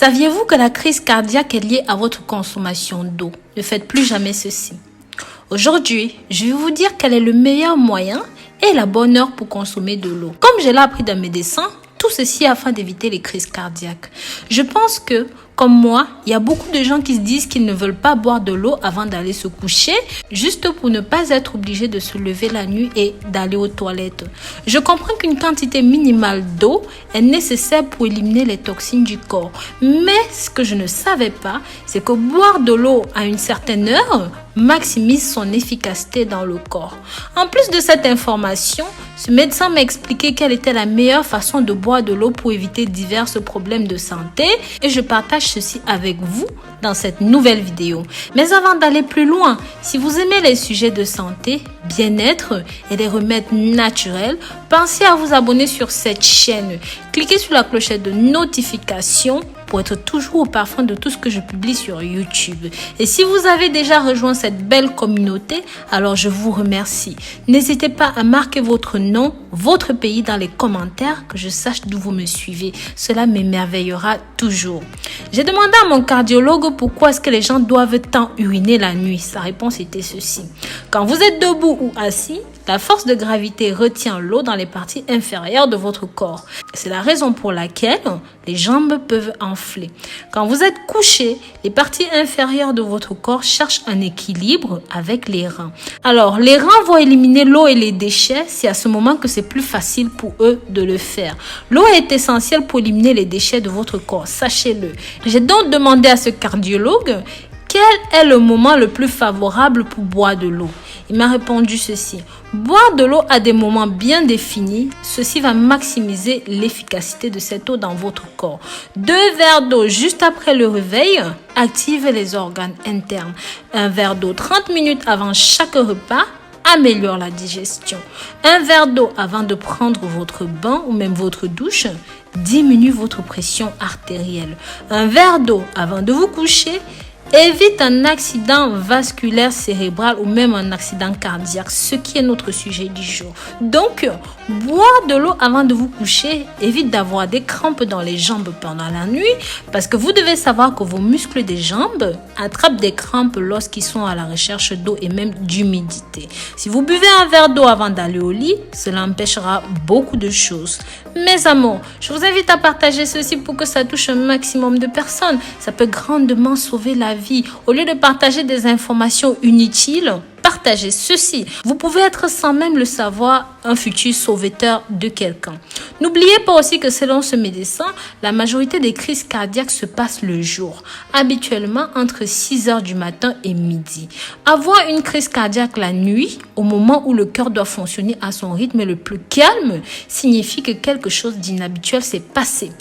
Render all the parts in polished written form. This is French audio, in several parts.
Saviez-vous que la crise cardiaque est liée à votre consommation d'eau? Ne faites plus jamais ceci. Aujourd'hui, je vais vous dire quel est le meilleur moyen et la bonne heure pour consommer de l'eau. Comme je l'ai appris d'un médecin, tout ceci afin d'éviter les crises cardiaques. Je pense que, comme moi, il y a beaucoup de gens qui se disent qu'ils ne veulent pas boire de l'eau avant d'aller se coucher, juste pour ne pas être obligés de se lever la nuit et d'aller aux toilettes. Je comprends qu'une quantité minimale d'eau est nécessaire pour éliminer les toxines du corps. Mais ce que je ne savais pas, c'est que boire de l'eau à une certaine heure maximise son efficacité dans le corps. En plus de cette information, ce médecin m'a expliqué quelle était la meilleure façon de boire de l'eau pour éviter divers problèmes de santé et je partage ceci avec vous dans cette nouvelle vidéo. Mais avant d'aller plus loin, si vous aimez les sujets de santé, bien-être et les remèdes naturels, pensez à vous abonner sur cette chaîne. Cliquez sur la clochette de notification pour être toujours au parfum de tout ce que je publie sur YouTube. Et si vous avez déjà rejoint cette belle communauté, alors je vous remercie. N'hésitez pas à marquer votre nom, votre pays dans les commentaires, que je sache d'où vous me suivez. Cela m'émerveillera toujours. J'ai demandé à mon cardiologue pourquoi est-ce que les gens doivent tant uriner la nuit. Sa réponse était ceci. Quand vous êtes debout ou assis, la force de gravité retient l'eau dans les parties inférieures de votre corps. C'est la raison pour laquelle les jambes peuvent enfler. Quand vous êtes couché, les parties inférieures de votre corps cherchent un équilibre avec les reins. Alors, les reins vont éliminer l'eau et les déchets. C'est à ce moment que c'est plus facile pour eux de le faire. L'eau est essentielle pour éliminer les déchets de votre corps, sachez-le. J'ai donc demandé à ce cardiologue quel est le moment le plus favorable pour boire de l'eau. Il m'a répondu ceci. Boire de l'eau à des moments bien définis, ceci va maximiser l'efficacité de cette eau dans votre corps. 2 verres d'eau juste après le réveil active les organes internes. 1 verre d'eau 30 minutes avant chaque repas améliore la digestion. 1 verre d'eau avant de prendre votre bain ou même votre douche diminue votre pression artérielle. 1 verre d'eau avant de vous coucher évite un accident vasculaire cérébral ou même un accident cardiaque, ce qui est notre sujet du jour. Donc, boire de l'eau avant de vous coucher évite d'avoir des crampes dans les jambes pendant la nuit parce que vous devez savoir que vos muscles des jambes attrapent des crampes lorsqu'ils sont à la recherche d'eau et même d'humidité. Si vous buvez un verre d'eau avant d'aller au lit, cela empêchera beaucoup de choses. Mes amours, je vous invite à partager ceci pour que ça touche un maximum de personnes. Ça peut grandement sauver la vie. Au lieu de partager des informations inutiles, partagez ceci. Vous pouvez être sans même le savoir un futur sauveteur de quelqu'un. N'oubliez pas aussi que selon ce médecin, la majorité des crises cardiaques se passent le jour, habituellement entre 6 heures du matin et midi. Avoir une crise cardiaque la nuit, au moment où le cœur doit fonctionner à son rythme le plus calme, signifie que quelque chose d'inhabituel s'est passé.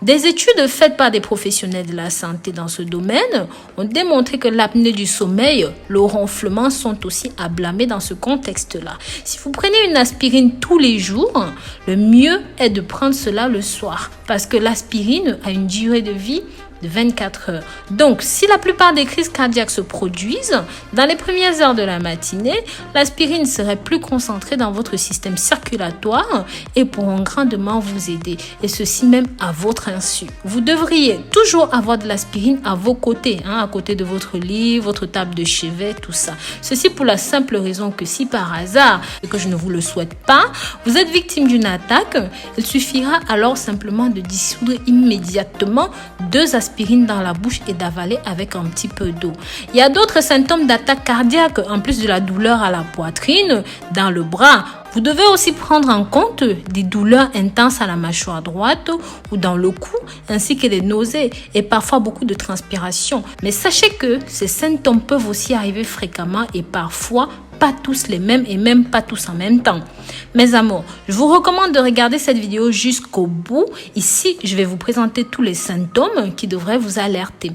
Des études faites par des professionnels de la santé dans ce domaine ont démontré que l'apnée du sommeil, le ronflement sont aussi à blâmer dans ce contexte-là. Si vous prenez une aspirine tous les jours, le mieux est de prendre cela le soir parce que l'aspirine a une durée de vie de 24 heures. Donc, si la plupart des crises cardiaques se produisent dans les premières heures de la matinée, l'aspirine serait plus concentrée dans votre système circulatoire et pourront grandement vous aider. Et ceci même à votre insu. Vous devriez toujours avoir de l'aspirine à vos côtés, à côté de votre lit, votre table de chevet, tout ça. Ceci pour la simple raison que si par hasard, et que je ne vous le souhaite pas, vous êtes victime d'une attaque, il suffira alors simplement de dissoudre immédiatement 2 aspirines dans la bouche et d'avaler avec un petit peu d'eau. Il y a d'autres symptômes d'attaque cardiaque en plus de la douleur à la poitrine, dans le bras. Vous devez aussi prendre en compte des douleurs intenses à la mâchoire droite ou dans le cou, ainsi que des nausées et parfois beaucoup de transpiration. Mais sachez que ces symptômes peuvent aussi arriver fréquemment et parfois pas tous les mêmes et même pas tous en même temps. Mes amours, je vous recommande de regarder cette vidéo jusqu'au bout. Ici, je vais vous présenter tous les symptômes qui devraient vous alerter.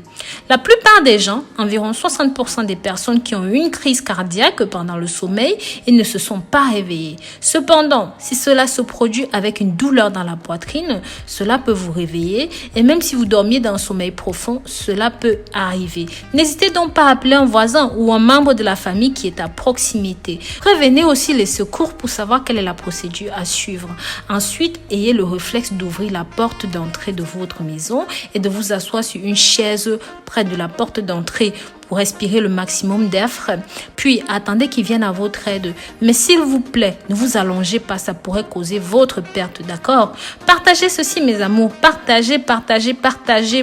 La plupart des gens, environ 60% des personnes qui ont eu une crise cardiaque pendant le sommeil, ils ne se sont pas réveillés. Cependant, si cela se produit avec une douleur dans la poitrine, cela peut vous réveiller et même si vous dormiez dans un sommeil profond, cela peut arriver. N'hésitez donc pas à appeler un voisin ou un membre de la famille qui est à proximité proximité. Prévenez aussi les secours pour savoir quelle est la procédure à suivre. Ensuite, ayez le réflexe d'ouvrir la porte d'entrée de votre maison et de vous asseoir sur une chaise près de la porte d'entrée pour respirer le maximum d'air frais. Puis, attendez qu'ils viennent à votre aide. Mais s'il vous plaît, ne vous allongez pas, ça pourrait causer votre perte, d'accord? Partagez ceci, mes amours. Partagez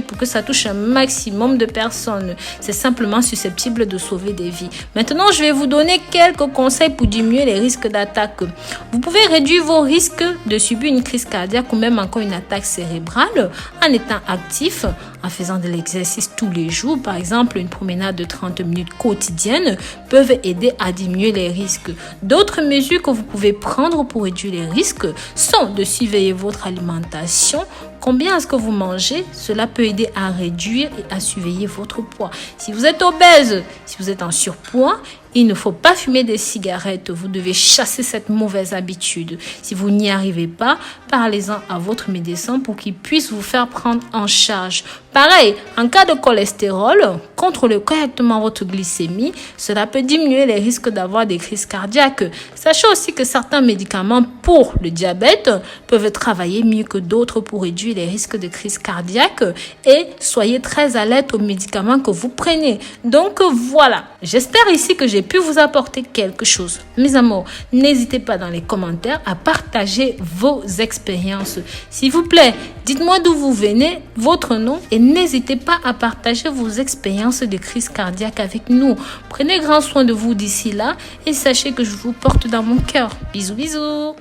pour que ça touche un maximum de personnes. C'est simplement susceptible de sauver des vies. Maintenant, je vais vous donner quelques conseils pour diminuer les risques d'attaque. Vous pouvez réduire vos risques de subir une crise cardiaque ou même encore une attaque cérébrale en étant actif, en faisant de l'exercice tous les jours. Par exemple, une promenade de 30 minutes quotidiennes peuvent aider à diminuer les risques. D'autres mesures que vous pouvez prendre pour réduire les risques sont de surveiller votre alimentation. Combien est-ce que vous mangez? Cela peut aider à réduire et à surveiller votre poids. Si vous êtes obèse, si vous êtes en surpoids, il ne faut pas fumer des cigarettes. Vous devez chasser cette mauvaise habitude. Si vous n'y arrivez pas, parlez-en à votre médecin pour qu'il puisse vous faire prendre en charge. Pareil, en cas de cholestérol, contrôlez correctement votre glycémie. Cela peut diminuer les risques d'avoir des crises cardiaques. Sachez aussi que certains médicaments pour le diabète peuvent travailler mieux que d'autres pour réduire les risques de crise cardiaque. Et soyez très alerte aux médicaments que vous prenez. Donc voilà, j'espère ici que j'ai pu vous apporter quelque chose. Mes amours, n'hésitez pas dans les commentaires à partager vos expériences. S'il vous plaît, dites-moi d'où vous venez, votre nom, et n'hésitez pas à partager vos expériences de crise cardiaque avec nous. Prenez grand soin de vous d'ici là et sachez que je vous porte dans mon cœur. Bisous, bisous.